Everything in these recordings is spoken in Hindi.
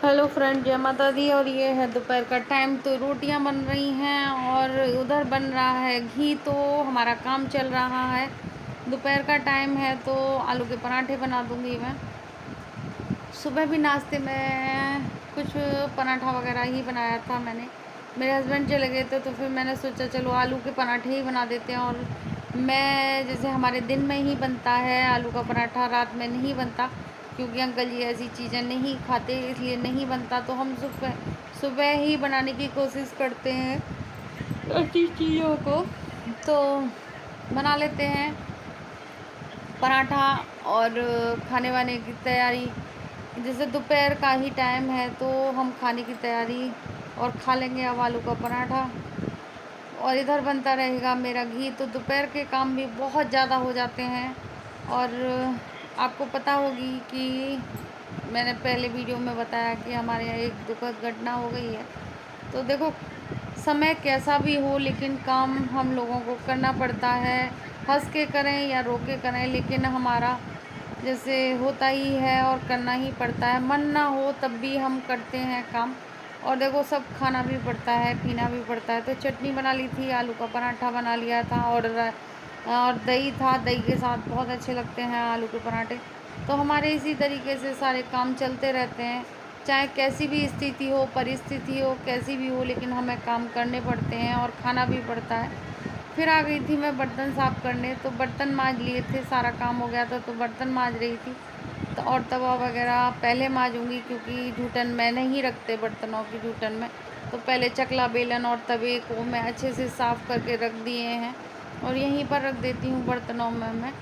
हेलो फ्रेंड, जय माता दी। और ये है दोपहर का टाइम, तो रोटियां बन रही हैं और उधर बन रहा है घी। तो हमारा काम चल रहा है। दोपहर का टाइम है तो आलू के पराठे बना दूंगी मैं। सुबह भी नाश्ते में कुछ पराठा वगैरह ही बनाया था मैंने। मेरे हस्बैंड चले गए थे तो फिर मैंने सोचा चलो आलू के पराठे ही बना देते हैं। और मैं जैसे हमारे दिन में ही बनता है आलू का पराठा, रात में नहीं बनता क्योंकि अंकल जी ऐसी चीज़ें नहीं खाते, इसलिए नहीं बनता। तो हम सुबह सुबह ही बनाने की कोशिश करते हैं ऐसी चीज़ों को। तो बना लेते हैं पराठा। और खाने वाने की तैयारी, जैसे दोपहर का ही टाइम है तो हम खाने की तैयारी और खा लेंगे अब आलू का पराठा। और इधर बनता रहेगा मेरा घी। तो दोपहर के काम भी बहुत ज़्यादा हो जाते हैं। और आपको पता होगी कि मैंने पहले वीडियो में बताया कि हमारे यहाँ एक दुखद घटना हो गई है। तो देखो, समय कैसा भी हो लेकिन काम हम लोगों को करना पड़ता है, हंस के करें या रो के करें, लेकिन हमारा जैसे होता ही है और करना ही पड़ता है। मन ना हो तब भी हम करते हैं काम। और देखो, सब खाना भी पड़ता है, पीना भी पड़ता है। तो चटनी बना ली थी, आलू का पराठा बना लिया था और दही था। दही के साथ बहुत अच्छे लगते हैं आलू के पराठे। तो हमारे इसी तरीके से सारे काम चलते रहते हैं, चाहे कैसी भी स्थिति हो, परिस्थिति हो, कैसी भी हो, लेकिन हमें काम करने पड़ते हैं और खाना भी पड़ता है। फिर आ गई थी मैं बर्तन साफ़ करने, तो बर्तन मांज लिए थे, सारा काम हो गया था तो बर्तन मांज रही थी। तो और तवा वगैरह पहले मांजूंगी क्योंकि जूठन में नहीं रखते बर्तनों की जूठन में। तो पहले चकला, बेलन और तवे को मैं अच्छे से साफ़ करके रख दिए हैं और यहीं पर रख देती हूँ बर्तनों में मैं।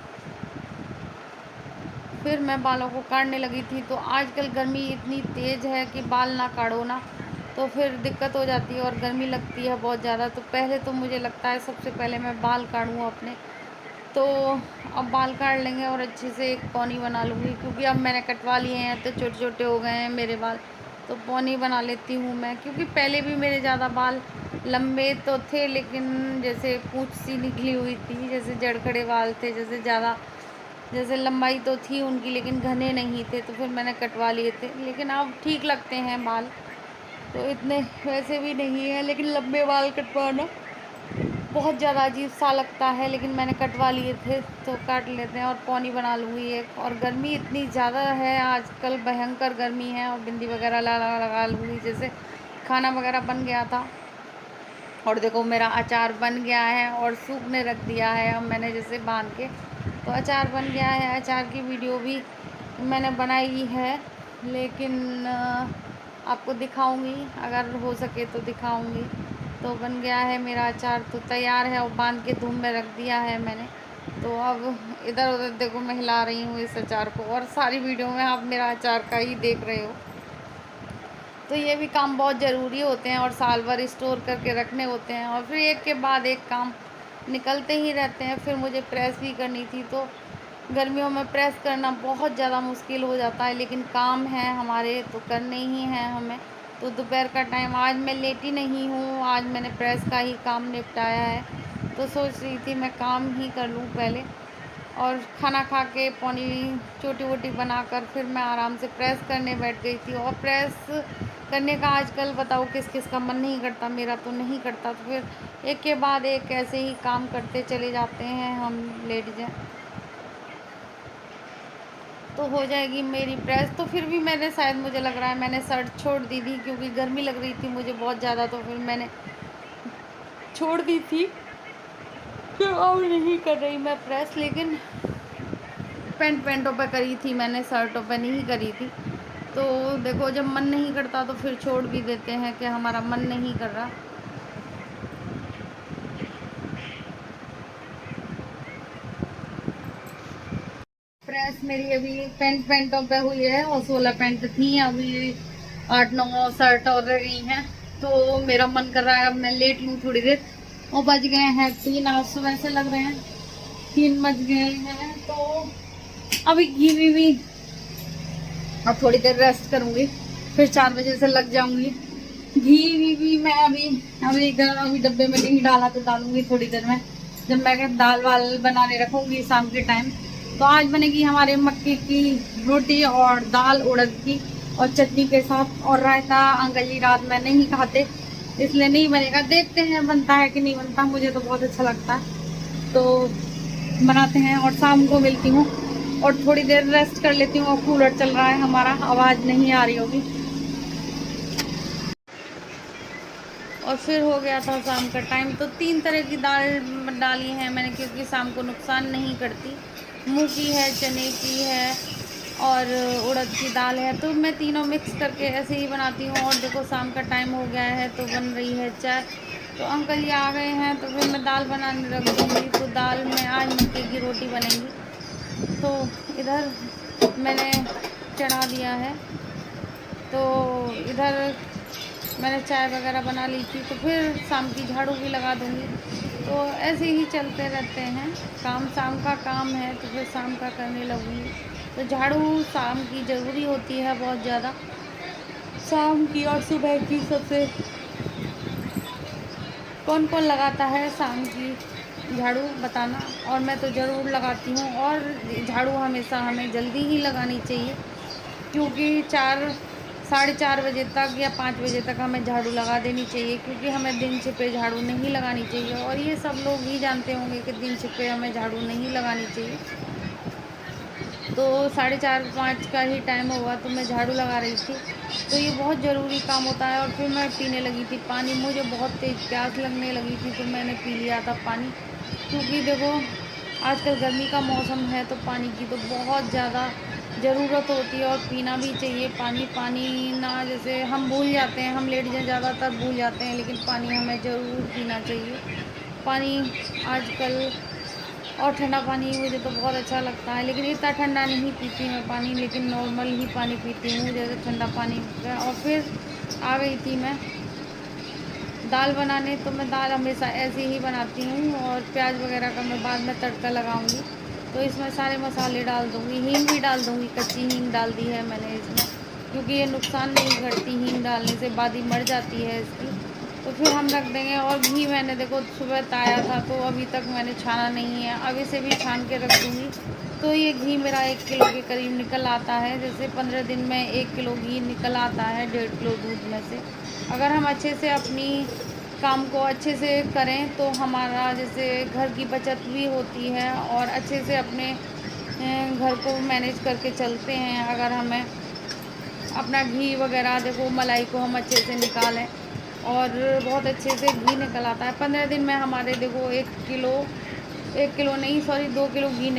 फिर मैं बालों को काटने लगी थी। तो आजकल गर्मी इतनी तेज़ है कि बाल ना काटो ना तो फिर दिक्कत हो जाती है और गर्मी लगती है बहुत ज़्यादा। तो पहले तो मुझे लगता है सबसे पहले मैं बाल काटूँ अपने। तो अब बाल काट लेंगे और अच्छे से एक पौनी बना लूँगी क्योंकि अब मैंने कटवा लिए हैं तो छोटे छोटे हो गए हैं मेरे बाल। तो पौनी बना लेती हूँ मैं, क्योंकि पहले भी मेरे ज़्यादा बाल लंबे तो थे लेकिन जैसे पूँछ सी निकली हुई थी, जैसे जड़खड़े बाल थे, जैसे ज़्यादा जैसे लंबाई तो थी उनकी लेकिन घने नहीं थे। तो फिर मैंने कटवा लिए थे, लेकिन अब ठीक लगते हैं बाल। तो इतने वैसे भी नहीं है, लेकिन लंबे बाल कटवाना बहुत ज़्यादा अजीब सा लगता है, लेकिन मैंने कटवा लिए थे तो काट लेते हैं। और पौनी बना लूँगी एक। और गर्मी इतनी ज़्यादा है आजकल, भयंकर गर्मी है। और बिंदी वगैरह लगा लूँगी, जैसे खाना वगैरह बन गया था। और देखो मेरा अचार बन गया है और सूखने रख दिया है अब मैंने, जैसे बांध के। तो अचार बन गया है। अचार की वीडियो भी मैंने बनाई है, लेकिन आपको दिखाऊंगी अगर हो सके तो दिखाऊंगी। तो बन गया है मेरा अचार, तो तैयार है और बांध के धूप में रख दिया है मैंने। तो अब इधर उधर देखो मैं हिला रही हूँ इस अचार को, और सारी वीडियो में आप मेरा अचार का ही देख रहे हो। तो ये भी काम बहुत ज़रूरी होते हैं और साल भर स्टोर करके रखने होते हैं, और फिर एक के बाद एक काम निकलते ही रहते हैं। फिर मुझे प्रेस भी करनी थी, तो गर्मियों में प्रेस करना बहुत ज़्यादा मुश्किल हो जाता है, लेकिन काम है हमारे तो करने ही हैं हमें। तो दोपहर का टाइम आज मैं लेटी नहीं हूँ, आज मैंने प्रेस का ही काम निपटाया है। तो सोच रही थी मैं काम ही कर लूँ पहले, और खाना खा के पौनी छोटी वोटी बनाकर फिर मैं आराम से प्रेस करने बैठ गई थी। और प्रेस करने का आजकल बताओ किस किस का मन नहीं करता, मेरा तो नहीं करता। तो फिर एक के बाद एक ऐसे ही काम करते चले जाते हैं हम लेडीज़ें। तो हो जाएगी मेरी प्रेस। तो फिर भी मैंने शायद, मुझे लग रहा है मैंने शर्ट छोड़ दी थी क्योंकि गर्मी लग रही थी मुझे बहुत ज़्यादा, तो फिर मैंने छोड़ दी थी। फिर अब नहीं कर रही मैं प्रेस, लेकिन पैंटों पे करी थी मैंने, शर्टों पे नहीं करी थी। तो देखो जब मन नहीं करता तो फिर छोड़ भी देते हैं कि हमारा मन नहीं कर रहा। प्रेस मेरी अभी पैंटों पे हुई है और 16 पैंट थी, अभी 8-9 शर्ट और रह गई हैं। तो मेरा मन कर रहा है अब मैं लेट लूँ थोड़ी देर। और बज गए हैं 3, आज सुबह से लग रहे हैं 3 बज गए हैं। तो अभी घी भी अब थोड़ी देर रेस्ट करूंगी, फिर 4 बजे से लग जाऊंगी। घी भी मैं अभी डब्बे में नहीं डाला, तो डालूंगी थोड़ी देर में जब मैं दाल वाल बनाने रखूंगी शाम के टाइम। तो आज बनेगी हमारे मक्के की रोटी और दाल उड़द की। और चटनी के साथ। और रायता अंकल जी रात में नहीं खाते, इसलिए नहीं बनेगा। देखते हैं बनता है कि नहीं बनता, मुझे तो बहुत अच्छा लगता है तो बनाते हैं। और शाम को मिलती हूँ और थोड़ी देर रेस्ट कर लेती हूँ। और कूलर चल रहा है हमारा, आवाज़ नहीं आ रही होगी। और फिर हो गया था शाम का टाइम, तो 3 तरह की दाल डाली है मैंने, क्योंकि शाम को नुकसान नहीं करती। मूंग की है, चने की है और उड़द की दाल है, तो मैं तीनों मिक्स करके ऐसे ही बनाती हूँ। और देखो शाम का टाइम हो गया है तो बन रही है चाय। तो अंकल जी आ गए हैं तो फिर मैं दाल बनाने रख दूँगी। तो दाल में आज मक्के की रोटी बनेंगी। तो इधर मैंने चढ़ा दिया है, तो इधर मैंने चाय वगैरह बना ली थी। तो फिर शाम की झाड़ू भी लगा दूँगी। तो ऐसे ही चलते रहते हैं काम, शाम का काम है तो फिर शाम का करने लगूँगी। तो झाड़ू शाम की ज़रूरी होती है बहुत ज़्यादा, शाम की और सुबह की। सबसे कौन कौन लगाता है शाम की झाड़ू बताना। और मैं तो ज़रूर लगाती हूँ। और झाड़ू हमेशा हमें जल्दी ही लगानी चाहिए, क्योंकि 4 साढ़े 4 बजे तक या 5 बजे तक हमें झाड़ू लगा देनी चाहिए, क्योंकि हमें दिन छिपे झाड़ू नहीं लगानी चाहिए। और ये सब लोग ही जानते होंगे कि दिन छिपे हमें झाड़ू नहीं लगानी चाहिए। तो 4:30 5 का ही टाइम हुआ तो मैं झाड़ू लगा रही थी। तो ये बहुत ज़रूरी काम होता है। और फिर मैं पीने लगी थी पानी, मुझे बहुत तेज़ प्यास लगने लगी थी तो मैंने पी लिया था पानी। क्योंकि देखो आजकल गर्मी का मौसम है तो पानी की तो बहुत ज़्यादा ज़रूरत होती है और पीना भी चाहिए पानी। पानी ना, जैसे हम भूल जाते हैं, हम लेडीज़ें ज़्यादातर भूल जाते हैं, लेकिन पानी हमें ज़रूर पीना चाहिए। पानी आजकल, और ठंडा पानी मुझे तो बहुत अच्छा लगता है, लेकिन इतना ठंडा नहीं पीती मैं पानी, लेकिन नॉर्मल ही पानी पीती हूँ, जैसे ठंडा पानी। और फिर आ गई थी मैं दाल बनाने। तो मैं दाल हमेशा ऐसे ही बनाती हूँ और प्याज वगैरह का मैं बाद में तड़का लगाऊंगी। तो इसमें सारे मसाले डाल दूँगी, हींग भी डाल दूँगी, कच्ची हींग डाल दी है मैंने इसमें, क्योंकि ये नुकसान नहीं करती हींग डालने से, बादी मर जाती है इसकी। तो फिर हम रख देंगे। और घी मैंने देखो सुबह ताया था तो अभी तक मैंने छाना नहीं है, अब इसे भी छान के रख दूँगी। तो ये घी मेरा 1 किलो के करीब निकल आता है, जैसे 15 दिन में 1 किलो घी निकल आता है 1.5 किलो दूध में से। अगर हम अच्छे से अपनी काम को अच्छे से करें तो हमारा जैसे घर की बचत भी होती है और अच्छे से अपने घर को मैनेज करके चलते हैं। अगर हमें अपना घी वगैरह, देखो मलाई को हम अच्छे से निकालें और बहुत अच्छे से घी निकल आता है 15 दिन में हमारे। देखो 1 किलो नहीं, सॉरी 2 किलो घी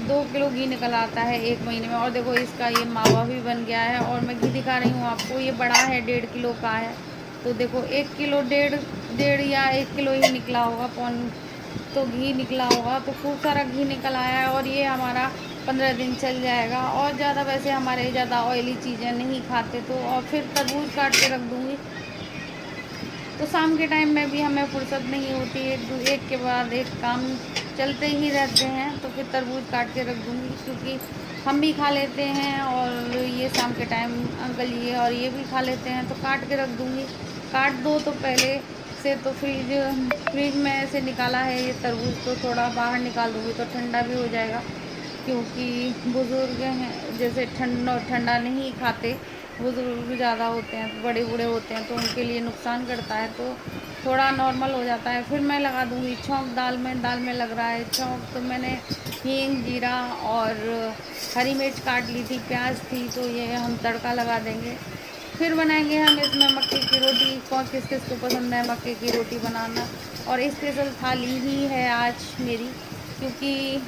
2 किलो घी निकल आता है 1 महीने में। और देखो इसका ये मावा भी बन गया है। और मैं घी दिखा रही हूँ आपको, ये बड़ा है, 1.5 किलो का है। तो देखो 1 किलो, डेढ़ डेढ़ या 1 किलो ही निकला होगा, पौन तो घी निकला होगा। तो खूब सारा घी निकल आया है और ये हमारा 15 दिन चल जाएगा। और ज़्यादा वैसे हमारे ज़्यादा ऑयली चीज़ें नहीं खाते। तो और फिर तरबूज काट के रख दूँगी। तो शाम के टाइम में भी हमें फुर्सत नहीं होती, एक के बाद एक काम चलते ही रहते हैं। तो फिर तरबूज काट के रख दूँगी, क्योंकि हम भी खा लेते हैं और ये शाम के टाइम अंकल ये और ये भी खा लेते हैं, तो काट के रख दूँगी। काट दो तो पहले से, तो फ्रिज में से निकाला है ये तरबूज, तो थोड़ा बाहर निकाल दूँगी तो ठंडा भी हो जाएगा। क्योंकि बुज़ुर्ग हैं, जैसे ठंडा नहीं खाते, बुज़ुर्ग ज़्यादा होते हैं, बड़े बूढ़े होते हैं, तो उनके लिए नुकसान करता है, तो थोड़ा नॉर्मल हो जाता है। फिर मैं लगा दूँगी छौंक, दाल में लग रहा है छौंक। तो मैंने हींग, जीरा और हरी मिर्च काट ली थी, प्याज थी, तो ये हम तड़का लगा देंगे। फिर बनाएंगे हम इसमें मक्के की रोटी। कौन किस किस को पसंद है मक्के की रोटी बनाना। और स्पेशल थाली ही है आज मेरी, क्योंकि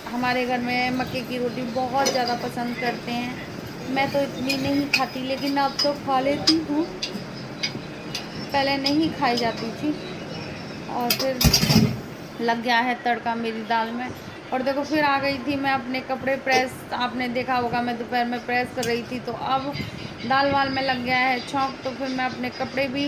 हमारे घर में मक्के की रोटी बहुत ज़्यादा पसंद करते हैं। मैं तो इतनी नहीं खाती, लेकिन अब तो खा लेती हूँ, पहले नहीं खाई जाती थी। और फिर लग गया है तड़का मेरी दाल में। और देखो फिर आ गई थी मैं अपने कपड़े प्रेस, आपने देखा होगा मैं दोपहर में प्रेस कर रही थी। तो अब दाल वाल में लग गया है छौंक, तो फिर मैं अपने कपड़े भी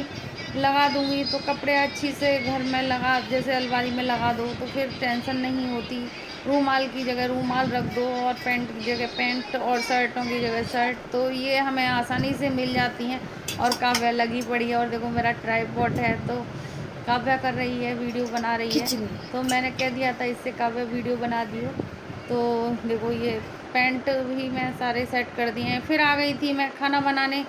लगा दूँगी। तो कपड़े अच्छी से घर में लगा, जैसे अलमारी में लगा दो तो फिर टेंशन नहीं होती। रूमाल की जगह रूमाल रख दो और पैंट की जगह पैंट और शर्टों की जगह शर्ट, तो ये हमें आसानी से मिल जाती हैं। और काव्या लगी पड़ी है, और देखो मेरा ट्राइपॉड है तो काव्या कर रही है, वीडियो बना रही है। तो मैंने कह दिया था इससे काव्या वीडियो बना दियो। तो देखो ये पैंट भी मैं सारे सेट कर दिए हैं। फिर आ गई थी मैं खाना बनाने,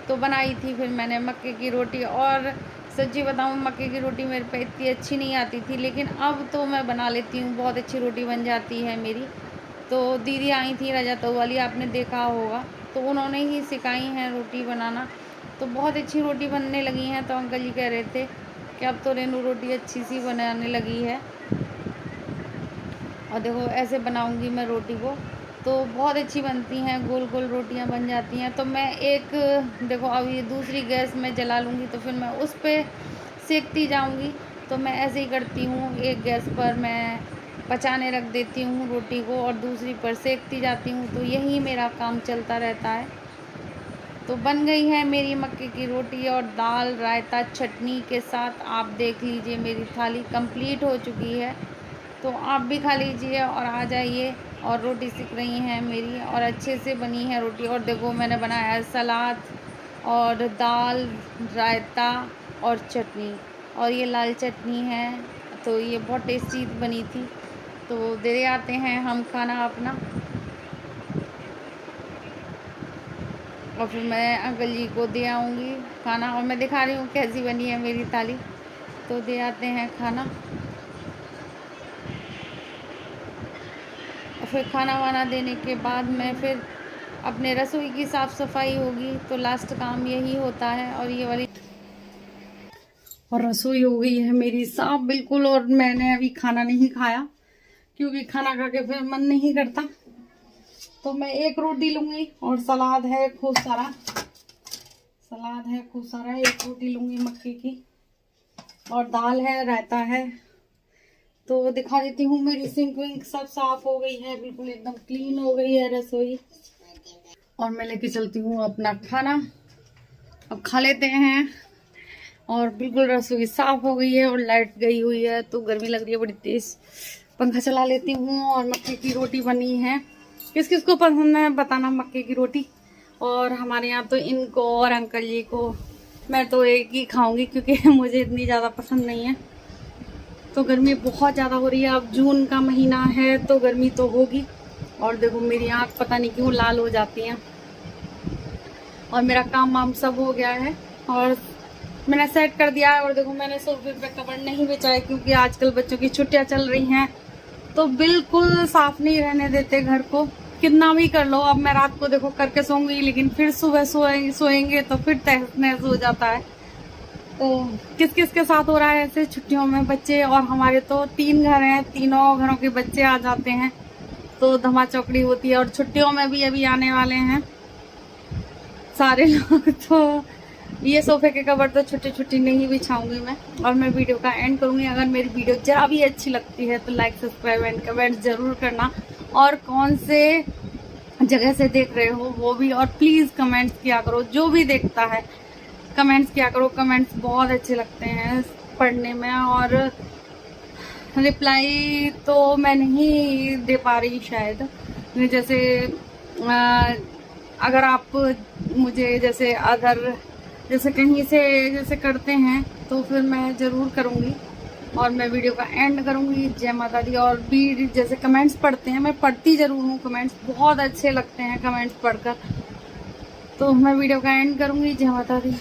तो बनाई थी फिर मैंने मक्के की रोटी। और सच्ची बताऊँ, मक्के की रोटी मेरे पे इतनी अच्छी नहीं आती थी, लेकिन अब तो मैं बना लेती हूँ, बहुत अच्छी रोटी बन जाती है मेरी। तो दीदी आई थी रजत वाली, आपने देखा होगा, तो उन्होंने ही सिखाई हैं रोटी बनाना, तो बहुत अच्छी रोटी बनने लगी हैं। तो अंकल जी कह रहे थे कि अब तो रेनू रोटी अच्छी सी बनाने लगी है। और देखो ऐसे बनाऊंगी मैं रोटी को, तो बहुत अच्छी बनती हैं, गोल गोल रोटियां बन जाती हैं। तो मैं एक, देखो अब ये दूसरी गैस में जला लूँगी, तो फिर मैं उस पर सेकती जाऊंगी। तो मैं ऐसे ही करती हूँ, एक गैस पर मैं पचाने रख देती हूँ रोटी को और दूसरी पर सेकती जाती हूँ, तो यही मेरा काम चलता रहता है। तो बन गई है मेरी मक्के की रोटी और दाल रायता चटनी के साथ। आप देख लीजिए मेरी थाली कंप्लीट हो चुकी है, तो आप भी खा लीजिए और आ जाइए। और रोटी सिक रही हैं मेरी और अच्छे से बनी है रोटी। और देखो मैंने बनाया है सलाद और दाल रायता और चटनी, और ये लाल चटनी है, तो ये बहुत टेस्टी बनी थी। तो दे आते हैं हम खाना अपना, और फिर मैं अंकल जी को दे आऊँगी खाना। और मैं दिखा रही हूँ कैसी बनी है मेरी थाली। तो दे आते हैं खाना, और फिर खाना वाना देने के बाद मैं फिर अपने रसोई की साफ़ सफाई होगी, तो लास्ट काम यही होता है। और ये वाली और रसोई हो गई है मेरी साफ बिल्कुल। और मैंने अभी खाना नहीं खाया, क्योंकि खाना खा के फिर मन नहीं करता। तो मैं एक रोटी लूंगी और सलाद है खूब सारा, एक रोटी लूंगी मक्के की, और दाल है रायता है। तो दिखा देती हूँ, मेरी सिंक विंक सब साफ हो गई है, बिल्कुल एकदम क्लीन हो गई है रसोई। और मैं लेके चलती हूँ अपना खाना, अब खा लेते हैं। और बिल्कुल रसोई साफ हो गई है और लाइट गई हुई है, तो गर्मी लग रही है बड़ी तेज। पंखा चला लेती हूँ। और मक्के की रोटी बनी है, किस किस को पसंद है बताना मक्के की रोटी। और हमारे यहाँ तो इनको और अंकल जी को, मैं तो एक ही खाऊंगी क्योंकि मुझे इतनी ज़्यादा पसंद नहीं है। तो गर्मी बहुत ज़्यादा हो रही है, अब जून का महीना है तो गर्मी तो होगी। और देखो मेरी आँख पता नहीं क्यों लाल हो जाती हैं। और मेरा काम वाम सब हो गया है और मैंने सेट कर दिया है। और देखो मैंने सोफे पे कवर नहीं बिछाया, क्योंकि आजकल बच्चों की छुट्टियां चल रही हैं, तो बिल्कुल साफ नहीं रहने देते घर को, कितना भी कर लो। अब मैं रात को देखो करके सोऊंगी, लेकिन फिर सुबह सोएंगे तो फिर तहस नहस हो जाता है। तो किस किस के साथ हो रहा है ऐसे छुट्टियों में बच्चे। और हमारे तो 3 घर हैं, तीनों घरों के बच्चे आ जाते हैं, तो धमा चौकड़ी होती है। और छुट्टियों में भी अभी आने वाले हैं सारे लोग, तो ये सोफे के कवर तो छुट्टी नहीं बिछाऊंगी मैं। और मैं वीडियो का एंड करूंगी। अगर मेरी वीडियो जरा भी अच्छी लगती है तो लाइक सब्सक्राइब एंड कमेंट जरूर करना, और कौन से जगह से देख रहे हो वो भी। और प्लीज कमेंट्स किया करो, जो भी देखता है कमेंट्स किया करो, कमेंट्स बहुत अच्छे लगते हैं पढ़ने में। और रिप्लाई तो मैं नहीं दे पा रही शायद, जैसे अगर आप मुझे जैसे कहीं से जैसे करते हैं तो फिर मैं ज़रूर करूँगी। और मैं वीडियो का एंड करूँगी। जय माता दी। और भी जैसे कमेंट्स पढ़ते हैं, मैं पढ़ती ज़रूर हूँ कमेंट्स, बहुत अच्छे लगते हैं कमेंट्स पढ़कर। तो मैं वीडियो का एंड करूँगी। जय माता दी।